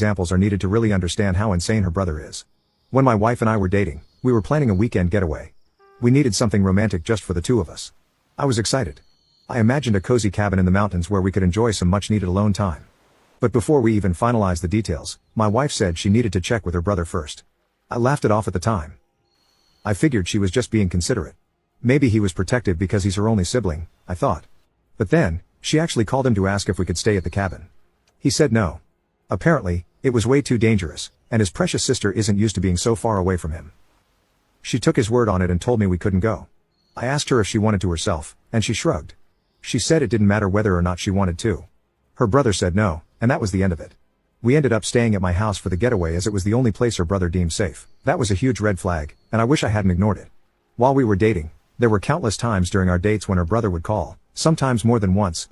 Examples are needed to really understand how insane her brother is. When my wife and I were dating, we were planning a weekend getaway. We needed something romantic just for the two of us. I was excited. I imagined a cozy cabin in the mountains where we could enjoy some much-needed alone time. But before we even finalized the details, my wife said she needed to check with her brother first. I laughed it off at the time. I figured she was just being considerate. Maybe he was protective because he's her only sibling, I thought. But then, she actually called him to ask if we could stay at the cabin. He said no. Apparently, it was way too dangerous, and his precious sister isn't used to being so far away from him. She took his word on it and told me we couldn't go. I asked her if she wanted to herself, and she shrugged. She said it didn't matter whether or not she wanted to. Her brother said no, and that was the end of it. We ended up staying at my house for the getaway as it was the only place her brother deemed safe. That was a huge red flag, and I wish I hadn't ignored it. While we were dating, there were countless times during our dates when her brother would call, sometimes more than once,